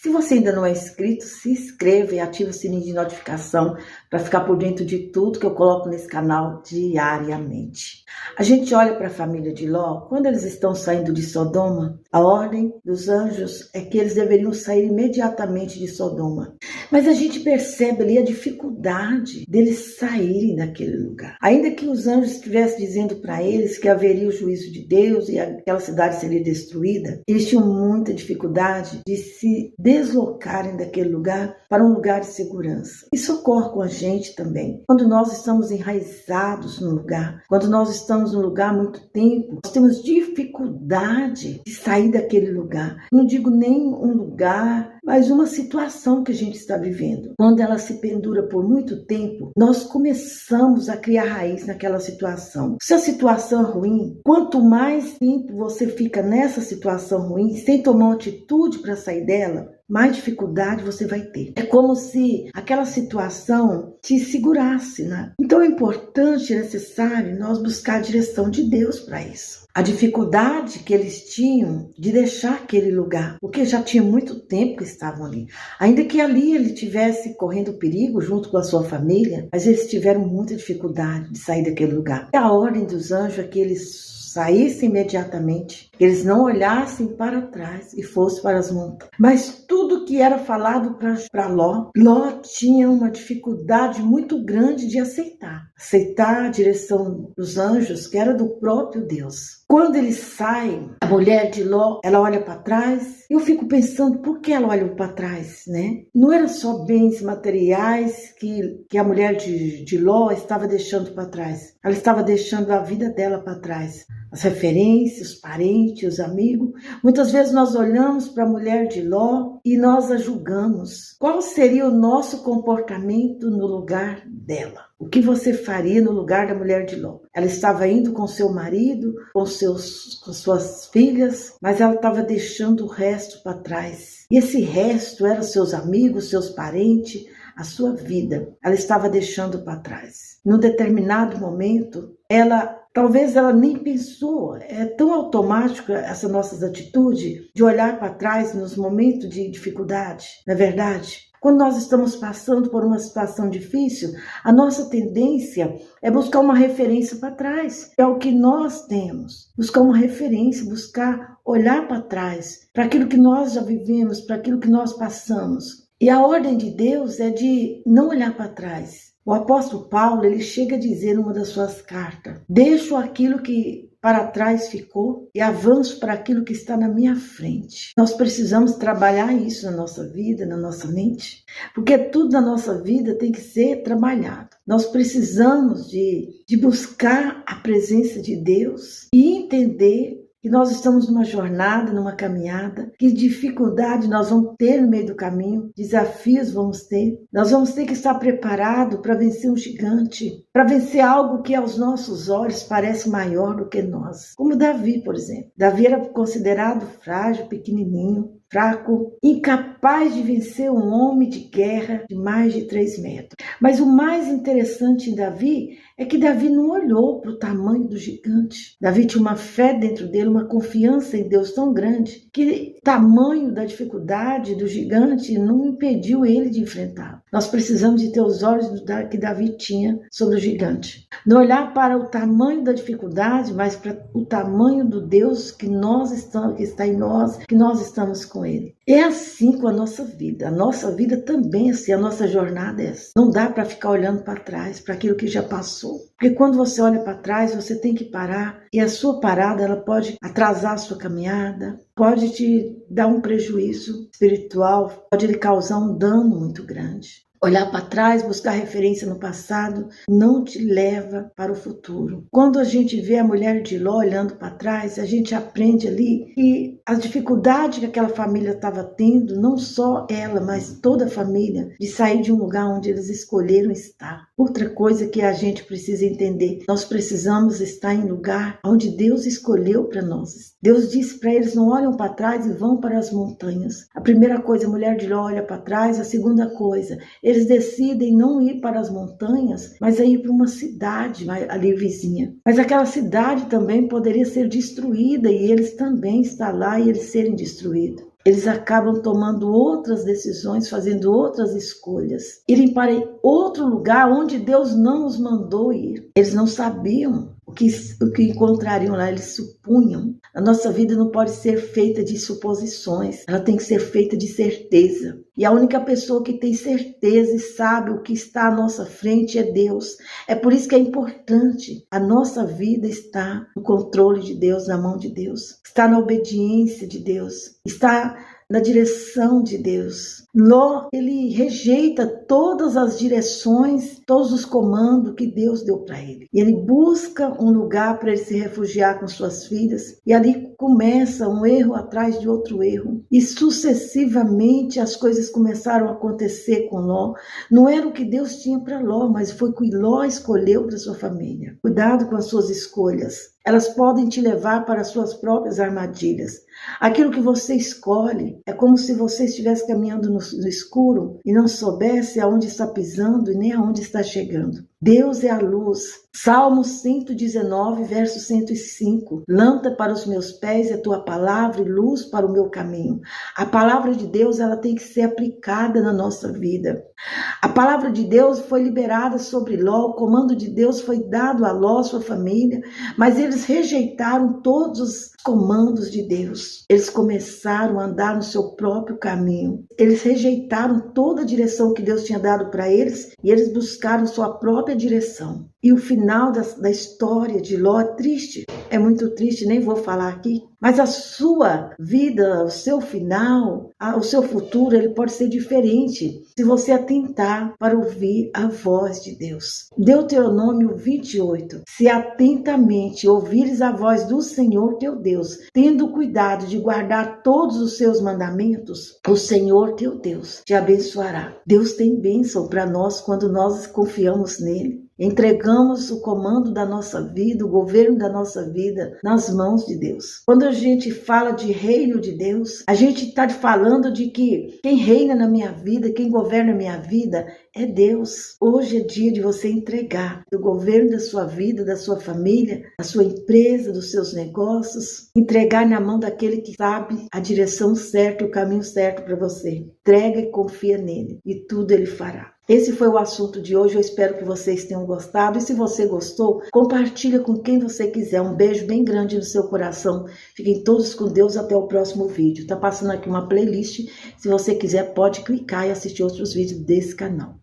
Se você ainda não é inscrito, se inscreva e ative o sininho de notificação para ficar por dentro de tudo que eu coloco nesse canal diariamente. A gente olha para a família de Ló, quando eles estão saindo de Sodoma, a ordem dos anjos é que eles deveriam sair imediatamente de Sodoma. Mas a gente percebe ali a dificuldade deles saírem daquele lugar. Ainda que os anjos estivessem dizendo para eles que haveria o juízo de Deus e aquela cidade seria destruída, eles tinham muita dificuldade de se deslocarem daquele lugar para um lugar de segurança. Isso ocorre com a gente também. Quando nós estamos enraizados no lugar, quando nós estamos num lugar há muito tempo, nós temos dificuldade de sair daquele lugar. Não digo nem um lugar, mas uma situação que a gente está vivendo. Quando ela se pendura por muito tempo, nós começamos a criar raiz naquela situação. Se a situação é ruim, quanto mais tempo você fica nessa situação ruim, sem tomar uma atitude para sair dela, mais dificuldade você vai ter. É como se aquela situação te segurasse, né? Então é importante, é necessário nós buscar a direção de Deus para isso. A dificuldade que eles tinham de deixar aquele lugar, porque já tinha muito tempo que estavam ali. Ainda que ali ele estivesse correndo perigo junto com a sua família, mas eles tiveram muita dificuldade de sair daquele lugar. E a ordem dos anjos é que eles saíssem imediatamente, que eles não olhassem para trás e fossem para as montanhas. Mas tudo que era falado para Ló tinha uma dificuldade muito grande de aceitar a direção dos anjos, que era do próprio Deus. Quando eles saem, a mulher de Ló, ela olha para trás. Eu fico pensando, por que ela olha para trás, né? Não eram só bens materiais que a mulher de Ló estava deixando para trás. Ela estava deixando a vida dela para trás. As referências, os parentes, os amigos. Muitas vezes nós olhamos para a mulher de Ló e nós a julgamos. Qual seria o nosso comportamento no lugar dela? O que você faria no lugar da mulher de Ló? Ela estava indo com seu marido, com suas filhas, mas ela estava deixando o resto para trás. E esse resto eram seus amigos, seus parentes, a sua vida. Ela estava deixando para trás. Num determinado momento, talvez ela nem pensou. É tão automático essa nossa atitude de olhar para trás nos momentos de dificuldade, não é verdade? Quando nós estamos passando por uma situação difícil, a nossa tendência é buscar uma referência para trás. É o que nós temos. Buscar uma referência, buscar olhar para trás, para aquilo que nós já vivemos, para aquilo que nós passamos. E a ordem de Deus é de não olhar para trás. O apóstolo Paulo, ele chega a dizer numa das suas cartas: deixo aquilo que para trás ficou e avanço para aquilo que está na minha frente. Nós precisamos trabalhar isso na nossa vida, na nossa mente, porque tudo na nossa vida tem que ser trabalhado. Nós precisamos de buscar a presença de Deus e entender que nós estamos numa jornada, numa caminhada, que dificuldade nós vamos ter no meio do caminho, desafios vamos ter. Nós vamos ter que estar preparado para vencer um gigante, para vencer algo que aos nossos olhos parece maior do que nós. Como Davi, por exemplo. Davi era considerado frágil, pequenininho, fraco, incapaz de vencer um homem de guerra de mais de 3 metros. Mas o mais interessante em Davi é que Davi não olhou para o tamanho do gigante. Davi tinha uma fé dentro dele, uma confiança em Deus tão grande, que o tamanho da dificuldade do gigante não impediu ele de enfrentar. Nós precisamos de ter os olhos que Davi tinha sobre o gigante. Não olhar para o tamanho da dificuldade, mas para o tamanho do Deus que está em nós, que nós estamos com ele. É assim com a nossa vida. A nossa vida também é assim, a nossa jornada é assim. Não dá para ficar olhando para trás, para aquilo que já passou. Porque quando você olha para trás, você tem que parar. E a sua parada, ela pode atrasar a sua caminhada, pode te dar um prejuízo espiritual, pode lhe causar um dano muito grande. Olhar para trás, buscar referência no passado, não te leva para o futuro. Quando a gente vê a mulher de Ló olhando para trás, a gente aprende ali que a dificuldade que aquela família estava tendo, não só ela, mas toda a família, de sair de um lugar onde eles escolheram estar. Outra coisa que a gente precisa entender, nós precisamos estar em lugar onde Deus escolheu para nós. Deus disse para eles, não olham para trás e vão para as montanhas. A primeira coisa, a mulher de Ló olha para trás. A segunda coisa, eles decidem não ir para as montanhas, mas ir para uma cidade ali vizinha. Mas aquela cidade também poderia ser destruída e eles também estar lá e eles serem destruídos. eles acabam tomando outras decisões, fazendo outras escolhas, irem para outro lugar onde Deus não os mandou ir. Eles não sabiam o que encontrariam lá, eles supunham. A nossa vida não pode ser feita de suposições, ela tem que ser feita de certeza. E a única pessoa que tem certeza e sabe o que está à nossa frente é Deus. É por isso que é importante a nossa vida estar no controle de Deus, na mão de Deus, está na obediência de Deus, está na direção de Deus. Ló, ele rejeita todas as direções, todos os comandos que Deus deu para ele. E ele busca um lugar para ele se refugiar com suas filhas. E ali começa um erro atrás de outro erro. E sucessivamente as coisas começaram a acontecer com Ló. Não era o que Deus tinha para Ló, mas foi o que Ló escolheu para sua família. Cuidado com as suas escolhas. Elas podem te levar para as suas próprias armadilhas. Aquilo que você escolhe é como se você estivesse caminhando no escuro e não soubesse aonde está pisando e nem aonde está chegando. Deus é a luz. Salmo 119, verso 105. Lâmpada para os meus pés é a tua palavra e luz para o meu caminho. A palavra de Deus, ela tem que ser aplicada na nossa vida. A palavra de Deus foi liberada sobre Ló, o comando de Deus foi dado a Ló, sua família, mas eles rejeitaram todos os comandos de Deus. Eles começaram a andar no seu próprio caminho. Eles rejeitaram toda a direção que Deus tinha dado para eles e eles buscaram sua própria direção. E o final da história de Ló é triste, é muito triste, nem vou falar aqui. Mas a sua vida, o seu final, o seu futuro, ele pode ser diferente se você atentar para ouvir a voz de Deus. Deuteronômio 28. Se atentamente ouvires a voz do Senhor teu Deus, tendo cuidado de guardar todos os seus mandamentos, o Senhor teu Deus te abençoará. Deus tem bênção para nós quando nós confiamos nele. Entregamos o comando da nossa vida, o governo da nossa vida nas mãos de Deus. Quando a gente fala de reino de Deus, a gente está falando de que quem reina na minha vida, quem governa a minha vida é Deus. Hoje é dia de você entregar o governo da sua vida, da sua família, da sua empresa, dos seus negócios, entregar na mão daquele que sabe a direção certa, o caminho certo para você. Entrega e confia nele e tudo ele fará. Esse foi o assunto de hoje, eu espero que vocês tenham gostado. E se você gostou, compartilha com quem você quiser. Um beijo bem grande no seu coração. Fiquem todos com Deus, até o próximo vídeo. Tá passando aqui uma playlist, se você quiser pode clicar e assistir outros vídeos desse canal.